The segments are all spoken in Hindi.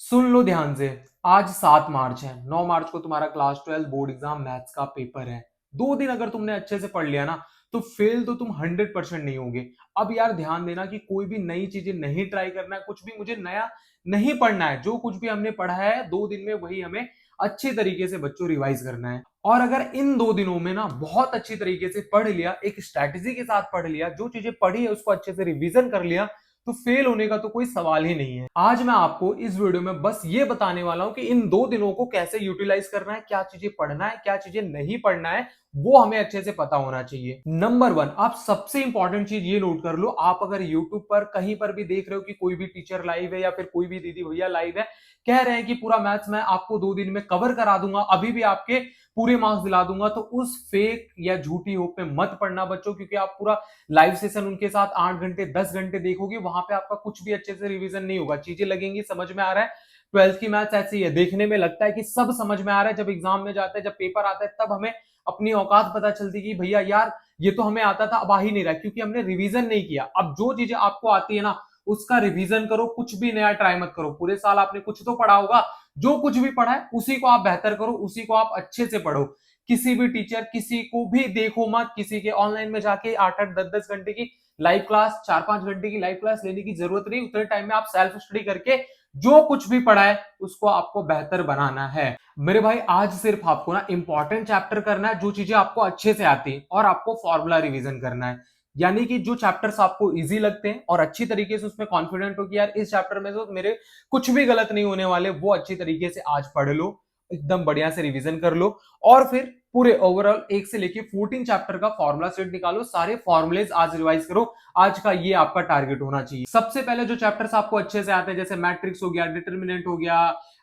सुन लो ध्यान से। आज 7 मार्च है। 9 मार्च को तुम्हारा क्लास 12 बोर्ड एग्जाम मैथ्स का पेपर है। 2 दिन अगर तुमने अच्छे से पढ़ लिया ना तो फेल तो तुम 100% नहीं होगे। अब यार ध्यान देना कि कोई भी नई चीजें नहीं ट्राई करना है, कुछ भी मुझे नया नहीं पढ़ना है। जो कुछ भी हमने पढ़ा है 2 दिन में वही हमें अच्छे तरीके से बच्चों रिवाइज करना है। और अगर इन 2 दिनों में ना बहुत अच्छी तरीके से पढ़ लिया, एक स्ट्रैटेजी के साथ पढ़ लिया, जो चीजें पढ़ी है उसको अच्छे से रिवीजन कर लिया, तो फेल होने का तो कोई सवाल ही नहीं है। आज मैं आपको इस वीडियो में बस ये बताने वाला हूं कि इन 2 दिनों को कैसे यूटिलाइज करना है, क्या चीजें पढ़ना है, क्या चीजें नहीं पढ़ना है, वो हमें अच्छे से पता होना चाहिए। नंबर 1, आप सबसे इंपॉर्टेंट चीज ये नोट कर लो। आप अगर यूट्यूब पर कहीं पर भी देख रहे हो कि कोई भी टीचर लाइव है या फिर कोई भी दीदी भैया लाइव है, कह रहे हैं कि पूरा मैथ्स मैं आपको 2 दिन में कवर करा दूंगा, अभी भी आपके पूरे मार्क्स दिला दूंगा, तो उस फेक या झूठी होप में मत पढ़ना बच्चों। क्योंकि आप पूरा लाइव सेशन उनके साथ 8 घंटे 10 घंटे देखोगे, वहां पे आपका कुछ भी अच्छे से रिवीजन नहीं होगा। चीजें लगेंगी समझ में आ रहा है। 12th की मैथ्स ऐसी है, देखने में लगता है कि सब समझ में आ रहा है, जब एग्जाम में जाता है, जब पेपर आता है, तब हमें अपनी औकात पता चलती कि भैया यार ये तो हमें आता था, अब आ ही नहीं रहा, क्योंकि हमने रिवीजन नहीं किया। अब जो चीजें आपको आती है ना उसका रिवीजन करो, कुछ भी नया ट्राई मत करो। पूरे साल आपने कुछ तो पढ़ा होगा, जो कुछ भी पढ़ा है उसी को आप बेहतर करो, उसी को आप अच्छे से पढ़ो। किसी भी टीचर किसी को भी देखो मत, किसी के ऑनलाइन में जाके 8-8 10-10 घंटे की लाइव क्लास, 4-5 घंटे की लाइव क्लास लेने की जरूरत नहीं। उतने टाइम में आप सेल्फ स्टडी करके जो कुछ भी पढ़ा है उसको आपको बेहतर बनाना है। मेरे भाई आज सिर्फ आपको ना इंपॉर्टेंट चैप्टर करना है, जो चीजें आपको अच्छे से आती है, और आपको फॉर्मूला रिवीजन करना है। यानी कि जो चैप्टर्स आपको इजी लगते हैं और अच्छी तरीके से उसमें कॉन्फिडेंट हो कि यार इस चैप्टर में तो मेरे कुछ भी गलत नहीं होने वाले, वो अच्छी तरीके से आज पढ़ लो, एकदम बढ़िया से रिवीजन कर लो। और फिर पूरे ओवरऑल 1 से लेके 14 चैप्टर का फॉर्मूला सेट निकालो, सारे फॉर्मुलेज आज रिवाइज करो। आज का ये आपका टारगेट होना चाहिए। सबसे पहले जो चैप्टर्स आपको अच्छे से आते हैं, जैसे मैट्रिक्स हो गया, डिटर्मिनेंट हो गया,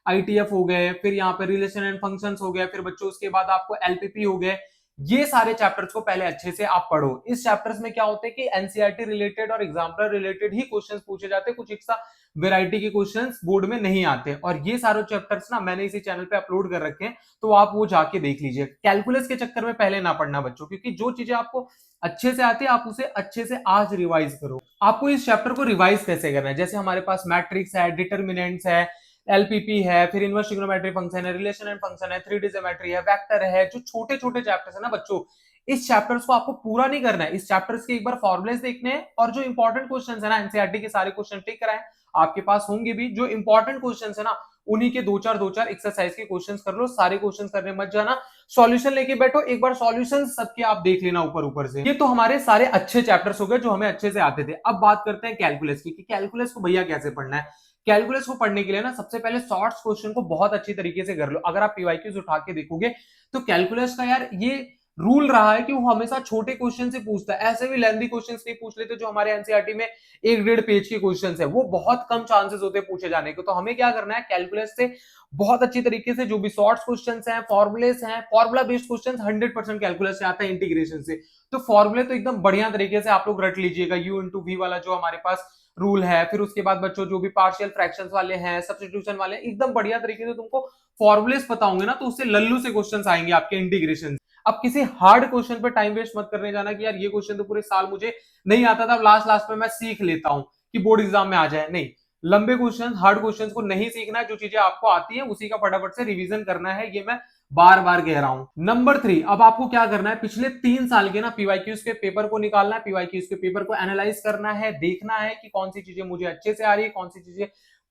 आईटीएफ हो गए, फिर यहाँ पे रिलेशन एंड फंक्शंस हो गए, फिर बच्चों उसके बाद आपको एलपीपी हो गए। ये सारे चैप्टर्स को पहले अच्छे से आप पढ़ो। इस चैप्टर्स में क्या होते हैं कि एनसीईआरटी रिलेटेड और एग्जाम्पलर रिलेटेड ही क्वेश्चंस पूछे जाते हैं, कुछ एक्स्ट्रा वैरायटी के क्वेश्चंस बोर्ड में नहीं आते। और ये सारे चैप्टर्स ना मैंने इसी चैनल पे अपलोड कर रखे हैं, तो आप वो जाके देख लीजिए। कैलकुलस के चक्कर में पहले ना पढ़ना बच्चों, क्योंकि जो चीजें आपको अच्छे से आती है आप उसे अच्छे से आज रिवाइज करो। आपको इस चैप्टर को रिवाइज कैसे करना है, जैसे हमारे पास मैट्रिक्स है, डिटर्मिनेंट्स है, एलपीपी है, फिर इनवर्स ट्रिग्नोमेट्री फंक्शन है, रिलेशन एंड फंक्शन है, 3D ज्योमेट्री है, वेक्टर है, जो छोटे छोटे चैप्टर्स है ना बच्चों, इस चैप्टर्स को आपको पूरा नहीं करना है। इस चैप्टर्स के एक बार फॉर्मुलेस देखने हैं, और जो इंपॉर्टेंट क्वेश्चंस है ना एनसीईआरटी के सारे क्वेश्चन टिक कराएं। आपके पास होंगे भी जो इंपॉर्टेंट क्वेश्चंस है ना, उन्हीं के दो चार एक्सरसाइज के क्वेश्चंस कर लो। सारे क्वेश्चंस करने मत जाना, सॉल्यूशन लेके बैठो, एक बार सॉल्यूशन सबके आप देख लेना ऊपर ऊपर से। ये तो हमारे सारे अच्छे चैप्टर्स हो गए जो हमें अच्छे से आते थे। अब बात करते हैं कैलकुलस की, कि कैलकुलस को भैया कैसे पढ़ना है। कैलकुलस को पढ़ने के लिए ना सबसे पहले शॉर्ट्स क्वेश्चन को बहुत अच्छी तरीके से कर लो। अगर आप पीवाईक्यूज उठा के देखोगे तो कैलकुलस का यार ये रूल रहा है कि वो हमेशा छोटे क्वेश्चन से पूछता है। ऐसे भी लेंथी क्वेश्चंस नहीं पूछ लेते, जो हमारे एनसीईआरटी में 1-1.5 पेज के क्वेश्चंस है, वो बहुत कम चांसेस होते हैं पूछे जाने के। तो हमें क्या करना है, कैलकुलस से बहुत अच्छी तरीके से जो भी शॉर्ट्स क्वेश्चंस हैं, फॉर्मुलेस हैं, फॉर्मुला बेस्ड क्वेश्चंस 100% कैलकुलस से आता है, इंटीग्रेशन से। तो फॉर्मुले तो एकदम बढ़िया तरीके से आप लोग रट लीजिएगा। यू इंटू वी वाला जो हमारे पास रूल है, फिर उसके बाद बच्चों जो भी पार्शियल फ्रैक्शंस वाले हैं, सब्स्टिट्यूशन वाले, एकदम बढ़िया तरीके से तुमको फॉर्मुलेस पता होंगे ना, तो उससे लल्लू से क्वेश्चंस आएंगे आपके इंटीग्रेशन। अब किसी हार्ड क्वेश्चन पर टाइम वेस्ट मत करने जाना कि यार ये क्वेश्चन तो पूरे साल मुझे नहीं आता था, लास्ट लास्ट में मैं सीख लेता हूं कि बोर्ड एग्जाम में आ जाए। नहीं, लंबे क्वेश्चन, हार्ड क्वेश्चंस को नहीं सीखना है। जो चीजें आपको आती है उसी का फटाफट से रिवीजन करना है, ये मैं बार बार कह रहा हूं। नंबर 3, अब आपको क्या करना है, पिछले 3 साल के ना पीवाईक्यूज के पेपर को निकालना है, पीवाईक्यूज के पेपर को एनालाइज करना है, देखना है कि कौन सी चीजें मुझे अच्छे से आ रही है, कौन सी चीजें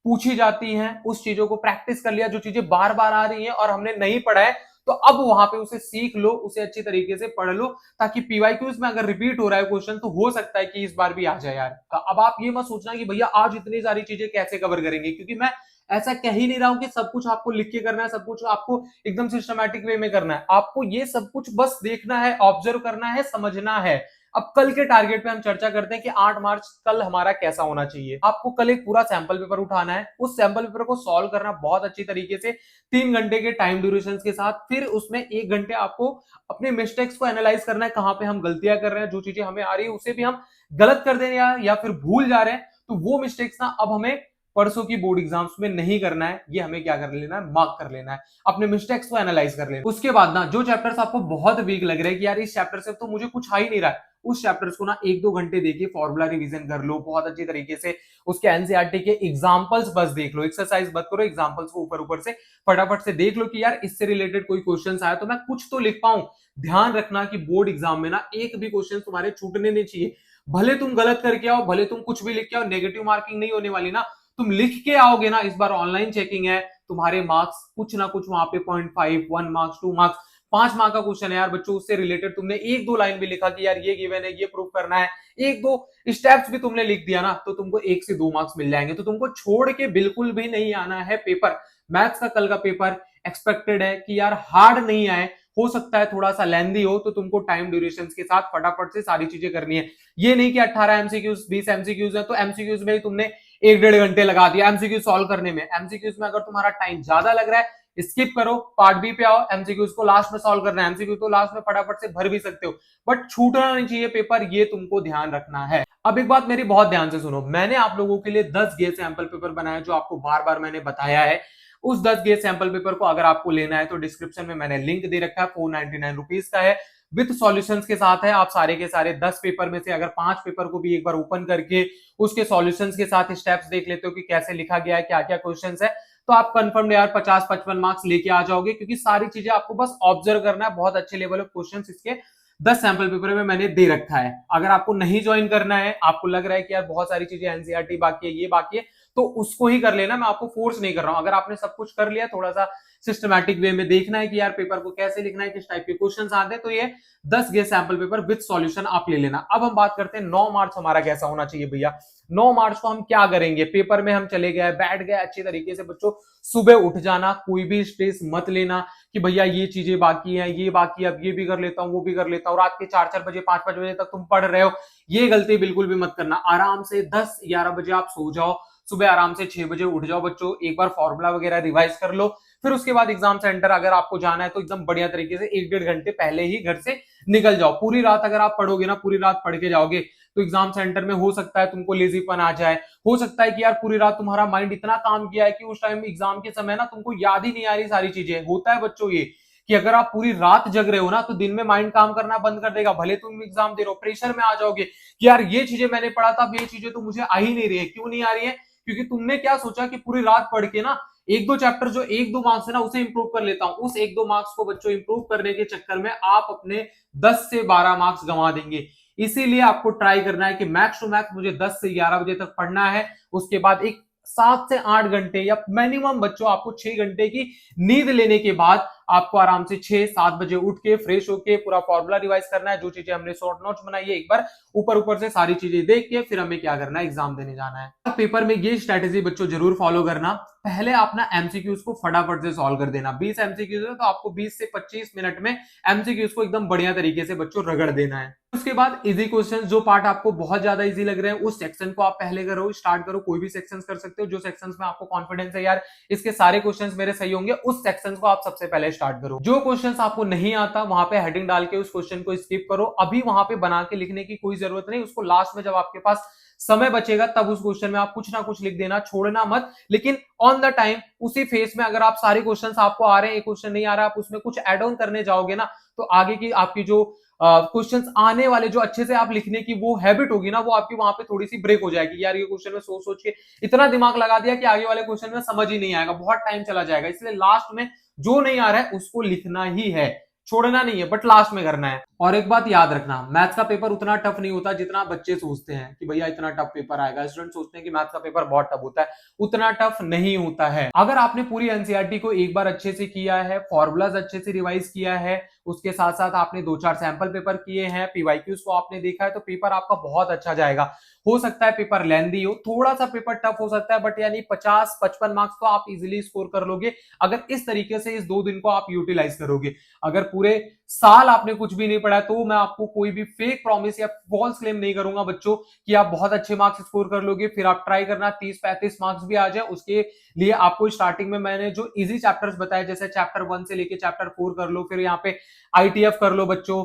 पूछी जाती हैं, उस चीजों को प्रैक्टिस कर लिया। जो चीजें बार बार आ रही हैं और हमने नहीं पढ़ा है, तो अब वहां पे उसे सीख लो, उसे अच्छी तरीके से पढ़ लो, ताकि पीवाईक्यूज में अगर रिपीट हो रहा है क्वेश्चन तो हो सकता है कि इस बार भी आ जाए यार। अब आप ये मत सोचना कि भैया आज इतनी सारी चीजें कैसे कवर करेंगे, क्योंकि मैं ऐसा कह ही नहीं रहा हूं कि सब कुछ आपको लिख के करना है, सब कुछ आपको एकदम सिस्टमैटिक वे में करना है। आपको ये सब कुछ बस देखना है, ऑब्जर्व करना है, समझना है। अब कल के टारगेट पे हम चर्चा करते हैं कि 8 मार्च कल हमारा कैसा होना चाहिए। आपको कल एक पूरा सैंपल पेपर उठाना है, उस सैंपल पेपर को सॉल्व करना बहुत अच्छी तरीके से, 3 घंटे के टाइम ड्यूरेशन के साथ। फिर उसमें 1 घंटे आपको अपने मिस्टेक्स को एनालाइज करना है, कहां पे हम गलतियां कर रहे हैं, जो चीजें हमें आ रही है उसे भी हम गलत कर दे रहे हैं या फिर भूल जा रहे हैं, तो वो मिस्टेक्स ना अब हमें परसों की बोर्ड एग्जाम्स में नहीं करना है। ये हमें क्या कर लेना है, मार्क कर लेना है, अपने मिस्टेक्स को एनालाइज कर लेना। उसके बाद ना जो चैप्टर्स आपको बहुत वीक लग रहे हैं कि यार इस चैप्टर से तो मुझे कुछ आ ही नहीं रहा है, उस चैप्टर्स को ना 1-2 घंटे देखिए, फॉर्मूला रिवीजन कर लो बहुत अच्छी तरीके से, उसके एनसीईआरटी के एग्जांपल्स बस देख लो, एक्सरसाइज मत करो, एग्जांपल्स को ऊपर ऊपर से फटाफट से देख लो कि यार इससे रिलेटेड कोई क्वेश्चन आया तो मैं कुछ तो लिख पाऊं। ध्यान रखना कि बोर्ड एग्जाम में ना एक भी क्वेश्चन तुम्हारे छूटने नहीं चाहिए। भले तुम गलत करके आओ, भले तुम कुछ भी लिख के आओ, नेगेटिव मार्किंग नहीं होने वाली ना। तुम लिख के आओगे ना, इस बार ऑनलाइन चेकिंग है, तुम्हारे मार्क्स कुछ ना कुछ वहां पे 0.5, 1 मार्क्स, 2 मार्क्स, 5 मार्क का क्वेश्चन है यार बच्चों, उससे रिलेटेड तुमने एक दो लाइन भी लिखा कि यार ये गिवन है, ये प्रूव करना है, एक दो स्टेप्स भी तुमने लिख दिया ना, तो तुमको 1 से 2 मार्क्स मिल जाएंगे। तो तुमको छोड़ के बिल्कुल भी नहीं आना है पेपर। मैथ्स का कल का पेपर एक्सपेक्टेड है कि यार हार्ड नहीं आए, हो सकता है थोड़ा सा लेंदी हो, तो तुमको टाइम ड्यूरेशन के साथ फटाफट से सारी चीजें करनी है। ये नहीं कि 18 एमसीक्यूज 20 एमसीक्यूज है तो एमसीक्यूज में ही तुमने 1-1.5 घंटे लगा दिया एमसीक्यू सॉल्व करने में। एमसीक्यूज में अगर तुम्हारा टाइम ज्यादा लग रहा है, स्किप करो, पार्ट बी पे आओ, एमसीक्यूज को लास्ट में सॉल्व करना है, एमसीक्यू तो लास्ट में फटाफट से भर भी सकते हो, बट छूटना नहीं चाहिए पेपर, ये तुमको ध्यान रखना है। अब एक बात मेरी बहुत ध्यान से सुनो, मैंने आप लोगों के लिए 10 गेज सैंपल पेपर बनाया जो आपको बार बार मैंने बताया है। उस 10 गेज सैंपल पेपर को अगर आपको लेना है तो डिस्क्रिप्शन में मैंने लिंक दे रखा है, 499 रुपीज का है, विद सॉल्यूशंस के साथ है। आप सारे के सारे 10 पेपर में से अगर 5 पेपर को भी एक बार ओपन करके उसके सॉल्यूशंस के साथ स्टेप्स देख लेते हो कि कैसे लिखा गया है, क्या क्या क्वेश्चंस है, तो आप कंफर्म यार 50-55 मार्क्स लेके आ जाओगे, क्योंकि सारी चीजें आपको बस ऑब्जर्व करना है। बहुत अच्छे लेवल ऑफ क्वेश्चंस इसके 10 सैंपल पेपर में मैंने दे रखा है। अगर आपको नहीं ज्वाइन करना है, आपको लग रहा है कि यार बहुत सारी चीजें एनसीईआरटी बाकी है, ये बाकी है, तो उसको ही कर लेना, मैं आपको फोर्स नहीं कर रहा हूं। अगर आपने सब कुछ कर लिया, थोड़ा सा सिस्टमैटिक वे में देखना है कि यार पेपर को कैसे लिखना है, किस टाइप के क्वेश्चंस आते हैं, तो ये 10 guess sample paper with solution आप ले लेना। अब हम बात करते हैं 9 मार्च हमारा कैसा होना चाहिए भैया। 9 मार्च को हम क्या करेंगे, पेपर में हम चले गए, बैठ गए अच्छी तरीके से। बच्चों सुबह उठ जाना, कोई भी स्ट्रेस मत लेना कि भैया ये चीजें बाकी हैं, ये बाकी है, अब ये भी कर लेता हूँ, वो भी कर लेता हूँ, रात के 4-4 बजे 5-5 बजे तक तुम पढ़ रहे हो, ये गलती बिल्कुल भी मत करना। आराम से 10-11 बजे आप सो जाओ, सुबह आराम से 6 बजे उठ जाओ बच्चों, एक बार फॉर्मूला वगैरह रिवाइज कर लो, फिर उसके बाद एग्जाम सेंटर अगर आपको जाना है तो एकदम बढ़िया तरीके से 1-1.5 घंटे पहले ही घर से निकल जाओ। पूरी रात अगर आप पढ़ोगे ना, पूरी रात पढ़ के जाओगे, तो एग्जाम सेंटर में हो सकता है तुमको लेजीपन आ जाए, हो सकता है कि यार पूरी रात तुम्हारा माइंड इतना काम किया है कि उस टाइम एग्जाम के समय ना तुमको याद ही नहीं आ रही सारी चीजें। होता है बच्चों ये कि अगर आप पूरी रात जग रहे हो ना, तो दिन में माइंड काम करना बंद कर देगा, भले तुम एग्जाम दे रहे हो, प्रेशर में आ जाओगे कि यार ये चीजें मैंने पढ़ा था, अब ये चीजें तो मुझे आ ही नहीं रही है। क्यों नहीं आ रही है? क्योंकि तुमने क्या सोचा कि पूरी रात पढ़ के ना एक दो चैप्टर जो 1-2 मार्क्स है ना उसे इंप्रूव कर लेता हूं। उस 1-2 मार्क्स को बच्चों इंप्रूव करने के चक्कर में आप अपने 10 से 12 मार्क्स गंवा देंगे। इसीलिए आपको ट्राई करना है कि मैक्स टू मैक्स मुझे 10 से 11 बजे तक पढ़ना है, उसके बाद एक 7 से 8 घंटे या मिनिमम बच्चों आपको 6 घंटे की नींद लेने के बाद आपको आराम से 6-7 बजे उठ के फ्रेश होके पूरा फॉर्मूला रिवाइज करना है। जो चीजें हमने शॉर्ट नोट्स बनाई है, एक बार ऊपर ऊपर से सारी चीजें देख के फिर हमें क्या करना है, एग्जाम देने जाना है। पेपर में ये स्ट्रेटेजी बच्चों जरूर फॉलो करना, पहले आप ना एमसीक्यूज को फटाफट से सॉल्व कर देना। 20 एमसीक्यूज है तो आपको 20 से 25 मिनट में एमसीक्यूज को एकदम बढ़िया तरीके से बच्चों रगड़ देना है। उसके बाद इजी क्वेश्चन, जो पार्ट आपको बहुत ज्यादा इजी लग रहे हैं उस सेक्शन को आप पहले करो, स्टार्ट करो। कोई भी सेक्शन कर सकते हो, जो सेक्शंस में आपको कॉन्फिडेंस है यार इसके सारे क्वेश्चंस मेरे सही होंगे, उस सेक्शन को आप सबसे पहले स्टार्ट करो। जो क्वेश्चंस आपको नहीं आता वहां पे हेडिंग डाल के उस क्वेश्चन को स्किप करो, अभी वहां पे बना के लिखने की कोई जरूरत नहीं। उसको लास्ट में जब आपके पास समय बचेगा तब उस क्वेश्चन में आप कुछ ना कुछ लिख देना, छोड़ना मत। लेकिन ऑन द टाइम उसी फेस में अगर आप सारे क्वेश्चंस आपको आ रहे हैं, एक क्वेश्चन नहीं आ रहा है, आप उसमें कुछ एड ऑन करने जाओगे ना, तो आगे की आपकी जो क्वेश्चंस आने वाले, जो अच्छे से आप लिखने की वो हैबिट होगी ना, वो आपकी वहां पे थोड़ी सी ब्रेक हो जाएगी। यार ये क्वेश्चन में सोच सोच के इतना दिमाग लगा दिया कि आगे वाले क्वेश्चन में समझ ही नहीं आएगा, बहुत टाइम चला जाएगा। इसलिए लास्ट में जो नहीं आ रहा है उसको लिखना ही है, छोड़ना नहीं है, बट लास्ट में करना है। और एक बात याद रखना, मैथ्स का पेपर उतना टफ नहीं होता जितना बच्चे सोचते हैं कि भैया इतना टफ पेपर आएगा। स्टूडेंट सोचते हैं कि मैथ्स का पेपर बहुत टफ होता है, उतना टफ नहीं होता है। अगर आपने पूरी एनसीईआरटी को एक बार अच्छे से किया है, फॉर्मूलाज अच्छे से रिवाइज किया है, उसके साथ साथ आपने 2-4 सैंपल पेपर किए हैं, पीवाईक्यूज को आपने देखा है, तो पेपर आपका बहुत अच्छा जाएगा। हो सकता है पेपर लेंदी हो, थोड़ा सा पेपर टफ हो सकता है, बट यानी 50-55 मार्क्स तो आप इजीली स्कोर कर लोगे अगर इस तरीके से इस 2 दिन को आप यूटिलाइज करोगे। अगर पूरे साल आपने कुछ भी नहीं पढ़ा तो मैं आपको कोई भी फेक प्रॉमिस या फॉल्स क्लेम नहीं करूंगा बच्चों कि आप बहुत अच्छे मार्क्स स्कोर कर लोगे। फिर आप ट्राई करना 30-35 मार्क्स भी आ जाए, उसके लिए आपको स्टार्टिंग में मैंने जो इजी चैप्टर्स बताए, जैसे चैप्टर 1 से लेके चैप्टर 4 कर लो, फिर यहाँ पे आईटीएफ कर लो बच्चों,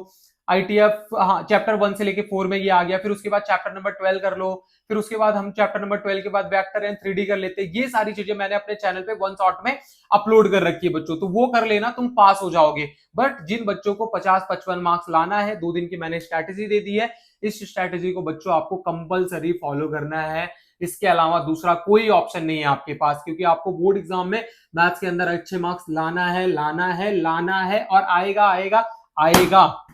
आईटीएफ हाँ चैप्टर 1 से लेके 4 में ये आ गया। फिर उसके बाद चैप्टर नंबर 12 कर लो, फिर उसके बाद हम चैप्टर नंबर 12 के बाद वेक्टर एंड 3D कर लेते हैं। ये सारी चीजें मैंने अपने चैनल पे वन शॉट में अपलोड कर रखी है बच्चों, तो वो कर लेना, तुम पास हो जाओगे। बट जिन बच्चों को 50-55 मार्क्स लाना है, 2 दिन की मैंने स्ट्रैटेजी दे दी है, इस स्ट्रैटेजी को बच्चों आपको कंपलसरी फॉलो करना है। इसके अलावा दूसरा कोई ऑप्शन नहीं है आपके पास, क्योंकि आपको बोर्ड एग्जाम में मैथ्स के अंदर अच्छे मार्क्स लाना है, लाना है, लाना है और आएगा आएगा आएगा।